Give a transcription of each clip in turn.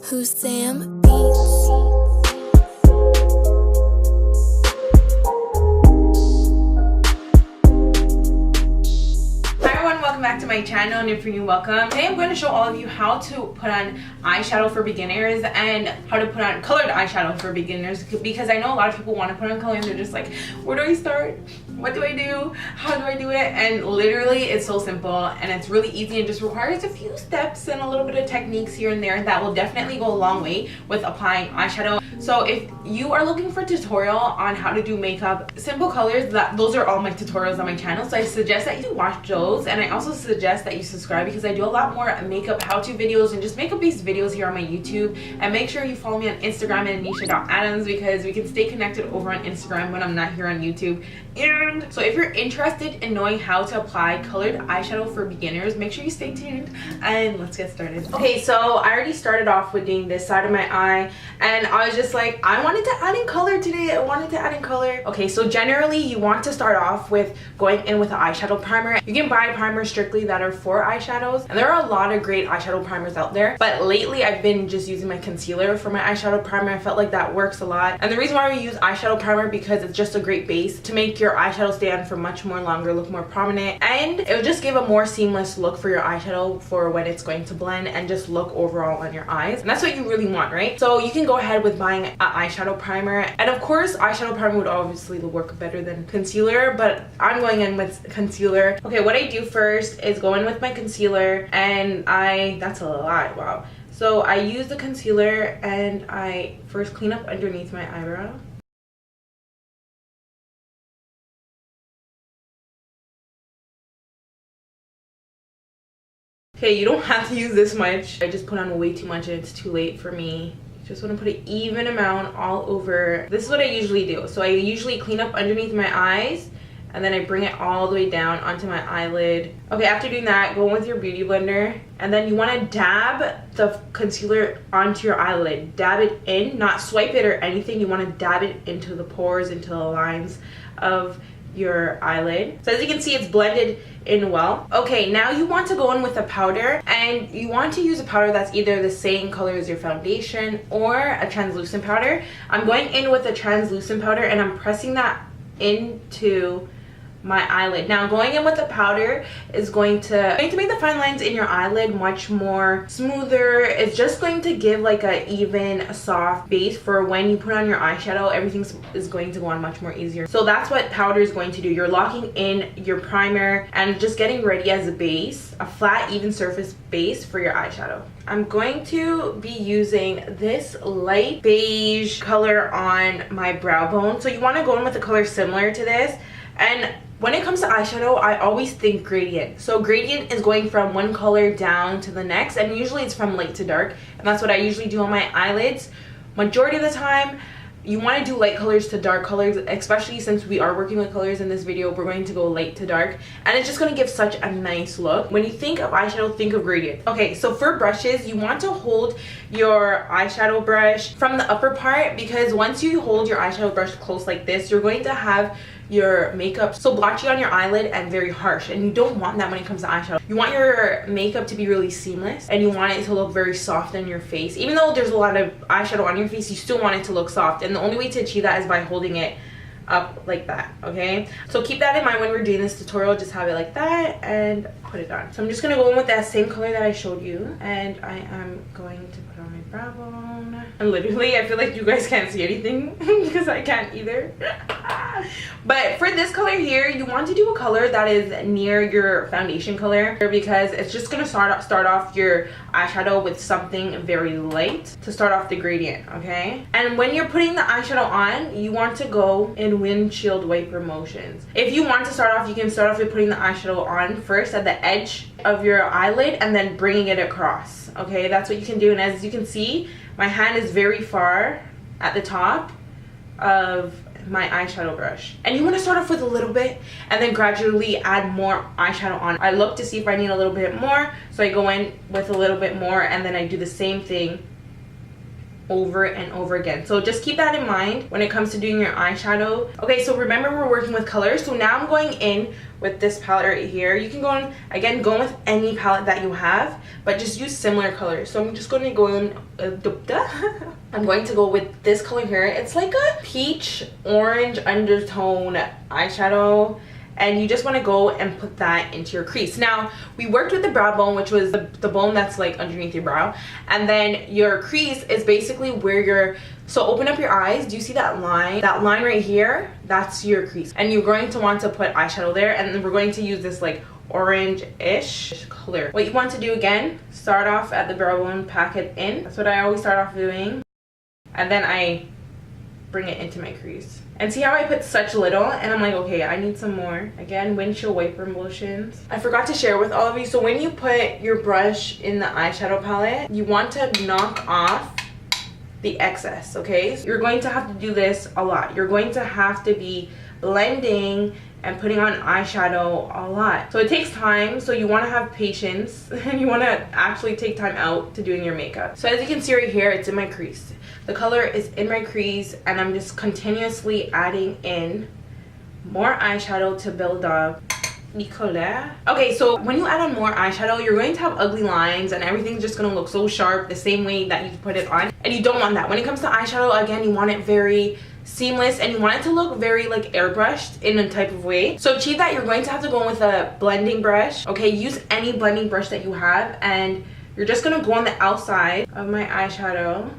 Who's Sam Beats? Welcome back to my channel, and if you're new, welcome. Today I'm going to show all of you how to put on eyeshadow for beginners and how to put on colored eyeshadow for beginners, because I know a lot of people want to put on color and they're just like, where do I start? What do I do? How do I do it? And literally it's so simple and it's really easy and just requires a few steps and a little bit of techniques here and there that will definitely go a long way with applying eyeshadow. So if you are looking for a tutorial on how to do makeup, simple colors, those are all my tutorials on my channel, so I suggest that you watch those. And I also suggest that you subscribe because I do a lot more makeup how-to videos and just makeup based videos here on my YouTube. And make sure you follow me on Instagram at Annesha.Adams because we can stay connected over on Instagram when I'm not here on YouTube. And so if you're interested in knowing how to apply colored eyeshadow for beginners, make sure you stay tuned and let's get started. Okay, so I already started off with doing this side of my eye and I was just like, I wanted to add in color today. Okay, so generally you want to start off with going in with an eyeshadow primer. You can buy primers strictly that are for eyeshadows, and there are a lot of great eyeshadow primers out there, but lately I've been just using my concealer for my eyeshadow primer. I felt like that works a lot, and the reason why we use eyeshadow primer because it's just a great base to make your eyeshadow stay on for much more longer, look more prominent, and it will just give a more seamless look for your eyeshadow for when it's going to blend and just look overall on your eyes. And that's what you really want, right? So you can go ahead with buying an eyeshadow primer, and of course eyeshadow primer would obviously work better than concealer, but I'm going in with concealer. Okay, what I do first is go in with my concealer, and that's a lot, wow. So I use the concealer and I first clean up underneath my eyebrow. Okay, you don't have to use this much. I just put on way too much and it's too late for me. Just want to put an even amount all over. This is what I usually do. So I usually clean up underneath my eyes and then I bring it all the way down onto my eyelid. Okay, after doing that, go in with your beauty blender and then you want to dab the concealer onto your eyelid. Dab it in, not swipe it or anything. You want to dab it into the pores, into the lines of your eyelid. So as you can see, it's blended in well. Okay, now you want to go in with a powder, and you want to use a powder that's either the same color as your foundation or a translucent powder. I'm going in with a translucent powder and I'm pressing that into my eyelid. Now going in with the powder is going to make the fine lines in your eyelid much more smoother. It's just going to give like a even soft base for when you put on your eyeshadow. Everything is going to go on much more easier. So that's what powder is going to do. You're locking in your primer and just getting ready as a base, a flat even surface base for your eyeshadow. I'm going to be using this light beige color on my brow bone. So you want to go in with a color similar to this. And when it comes to eyeshadow, I always think gradient. So gradient is going from one color down to the next, and usually it's from light to dark, and that's what I usually do on my eyelids. Majority of the time, you want to do light colors to dark colors, especially since we are working with colors in this video. We're going to go light to dark, and it's just going to give such a nice look. When you think of eyeshadow, think of gradient. Okay, so for brushes, you want to hold your eyeshadow brush from the upper part, because once you hold your eyeshadow brush close like this, you're going to have your makeup so blotchy on your eyelid and very harsh, and you don't want that when it comes to eyeshadow. You want your makeup to be really seamless and you want it to look very soft on your face. Even though there's a lot of eyeshadow on your face, you still want it to look soft, and the only way to achieve that is by holding it up like that. Okay, so keep that in mind when we're doing this tutorial. Just have it like that and put it on. So I'm just gonna go in with that same color that I showed you, and I am going to put on my brow bone. And literally I feel like you guys can't see anything because I can't either. But for this color here, you want to do a color that is near your foundation color, because it's just gonna start off your eyeshadow with something very light to start off the gradient. Okay, and when you're putting the eyeshadow on, you want to go in windshield wiper motions. If you want to start off, you can start off with putting the eyeshadow on first at the edge of your eyelid and then bringing it across. Okay, that's what you can do. And as you can see, my hand is very far at the top of my eyeshadow brush, and you want to start off with a little bit and then gradually add more eyeshadow on. I look to see if I need a little bit more, so I go in with a little bit more and then I do the same thing over and over again. So just keep that in mind when it comes to doing your eyeshadow. Okay, so remember we're working with colors. So now I'm going in with this palette right here. You can go in, again, go in with any palette that you have, but just use similar colors. So I'm just going to go in, I'm going to go with this color here. It's like a peach orange undertone eyeshadow, and you just want to go and put that into your crease. Now, we worked with the brow bone, which was the bone that's like underneath your brow, and then your crease is basically where your, so open up your eyes. Do you see that line? That line right here, that's your crease, and you're going to want to put eyeshadow there, and then we're going to use this like orange-ish color. What you want to do, again, start off at the brow bone, pack it in. That's what I always start off doing, and then I bring it into my crease. And see how I put such little, and I'm like, okay, I need some more. Again, windshield wiper motions. I forgot to share with all of you, so when you put your brush in the eyeshadow palette, you want to knock off the excess, okay? So you're going to have to do this a lot. You're going to have to be blending and putting on eyeshadow a lot. So it takes time, so you want to have patience and you want to actually take time out to doing your makeup. So as you can see right here, it's in my crease. The color is in my crease, and I'm just continuously adding in more eyeshadow to build up the color. Okay, so when you add on more eyeshadow, you're going to have ugly lines and everything's just going to look so sharp the same way that you put it on, and you don't want that. When it comes to eyeshadow, again, you want it very seamless and you want it to look very like airbrushed in a type of way. So to achieve that, you're going to have to go in with a blending brush. Okay, use any blending brush that you have, and you're just going to go on the outside of my eyeshadow,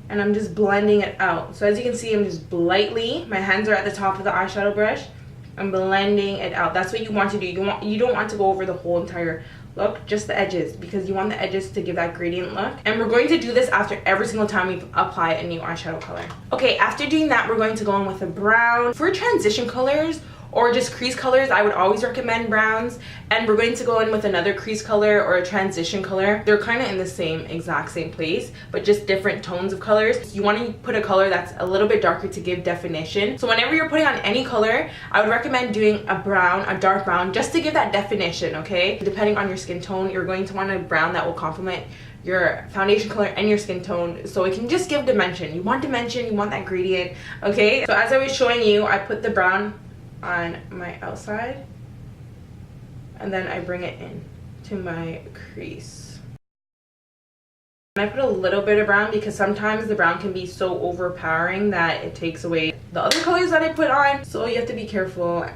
and I'm just blending it out. So as you can see, I'm just lightly, my hands are at the top of the eyeshadow brush, I'm blending it out. That's what you want to do. You don't want to go over the whole entire look, just the edges, because you want the edges to give that gradient look. And we're going to do this after every single time we apply a new eyeshadow color. Okay, after doing that, we're going to go in with a brown. For transition colors or just crease colors, I would always recommend browns, and we're going to go in with another crease color or a transition color. They're kind of in the exact same place, but just different tones of colors. You want to put a color that's a little bit darker to give definition. So whenever you're putting on any color, I would recommend doing a brown, a dark brown, just to give that definition, okay? Depending on your skin tone, you're going to want a brown that will complement your foundation color and your skin tone, so it can just give dimension. You want dimension, you want that gradient, okay? So as I was showing you, I put the brown on my outside, and then I bring it in to my crease. And I put a little bit of brown because sometimes the brown can be so overpowering that it takes away the other colors that I put on. So you have to be careful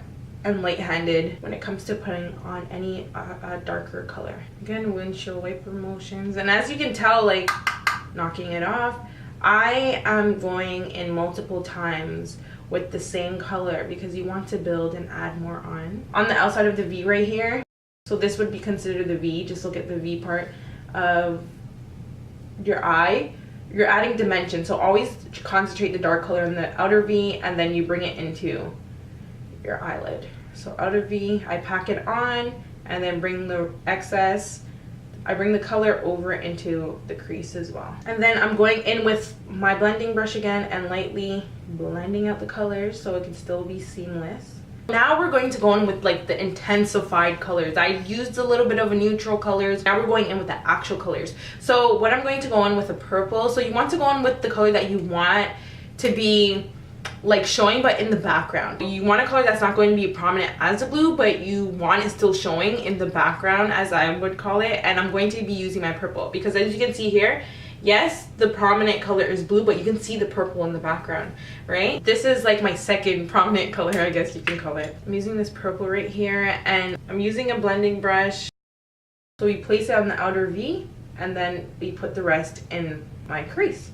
and light-handed when it comes to putting on any darker color. Again, windshield wiper motions, and as you can tell, like knocking it off, I am going in multiple times with the same color because you want to build and add more on the outside of the V right here. So this would be considered the V. Just look at the V part of your eye. You're adding dimension, so always concentrate the dark color in the outer V, and then you bring it into your eyelid. So outer V, I pack it on and then bring the excess, I bring the color over into the crease as well. And then I'm going in with my blending brush again and lightly blending out the colors so it can still be seamless. Now we're going to go in with like the intensified colors. I used a little bit of a neutral colors. Now we're going in with the actual colors. So what I'm going to go in with a purple. So you want to go in with the color that you want to be like showing but in the background. You want a color that's not going to be prominent as the blue, but you want it still showing in the background, as I would call it. And I'm going to be using my purple because as you can see here, yes, the prominent color is blue, but you can see the purple in the background, right? This is like my second prominent color, I guess you can call it. I'm using this purple right here, and I'm using a blending brush. So we place it on the outer V, and then we put the rest in my crease.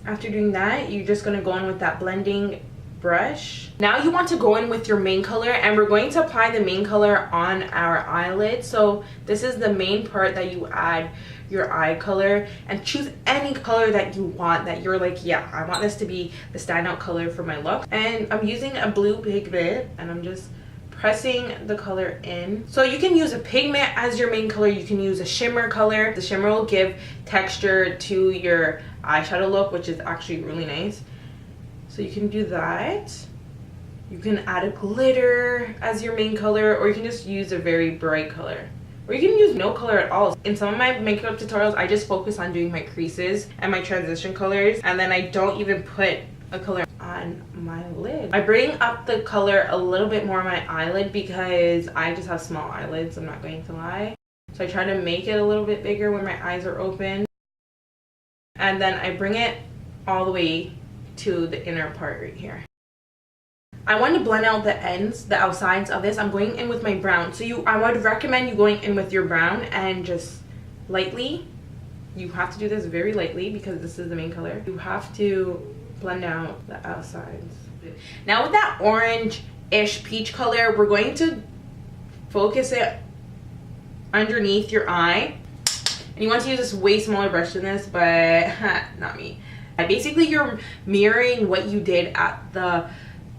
After doing that, you're just going to go in with that blending brush. Now you want to go in with your main color, and we're going to apply the main color on our eyelid. So this is the main part that you add your eye color, and choose any color that you want, that you're like, yeah, I want this to be the standout color for my look. And I'm using a blue pigment, and I'm just pressing the color in. So you can use a pigment as your main color, you can use a shimmer color. The shimmer will give texture to your eyeshadow look, which is actually really nice. So you can do that. You can add a glitter as your main color, or you can just use a very bright color. or you can use no color at all. In some of my makeup tutorials, I just focus on doing my creases and my transition colors, and then I don't even put a color on my lid. I bring up the color a little bit more on my eyelid because I just have small eyelids, I'm not going to lie. So I try to make it a little bit bigger when my eyes are open. And then I bring it all the way to the inner part right here. I want to blend out the ends, the outsides of this. I'm going in with my brown. So I would recommend you going in with your brown and just lightly. You have to do this very lightly because this is the main color. You have to blend out the outsides. Now with that orange-ish peach color, we're going to focus it underneath your eye. And you want to use this way smaller brush than this, but not me. Basically, you're mirroring what you did at the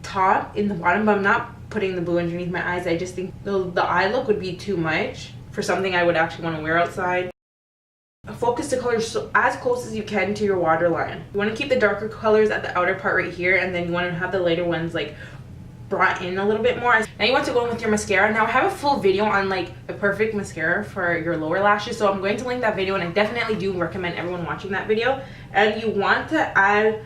top in the bottom, but I'm not putting the blue underneath my eyes. I just think the eye look would be too much for something I would actually want to wear outside. Focus the colors so as close as you can to your waterline. You want to keep the darker colors at the outer part right here, and then you want to have the lighter ones like brought in a little bit more. Now you want to go in with your mascara. Now I have a full video on like a perfect mascara for your lower lashes, so I'm going to link that video, and I definitely do recommend everyone watching that video. And you want to add,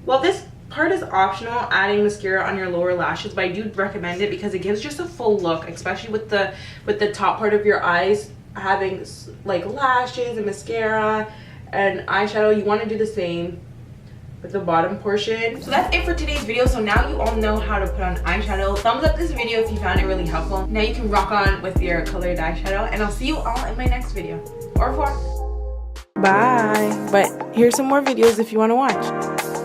well, this part is optional, adding mascara on your lower lashes, but I do recommend it because it gives just a full look, especially with the top part of your eyes having like lashes and mascara and eyeshadow. You want to do the same with the bottom portion. So that's it for today's video. So now you all know how to put on eyeshadow. Thumbs up this video if you found it really helpful. Now you can rock on with your colored eyeshadow, and I'll see you all in my next video. Au revoir. Bye. But here's some more videos if you want to watch.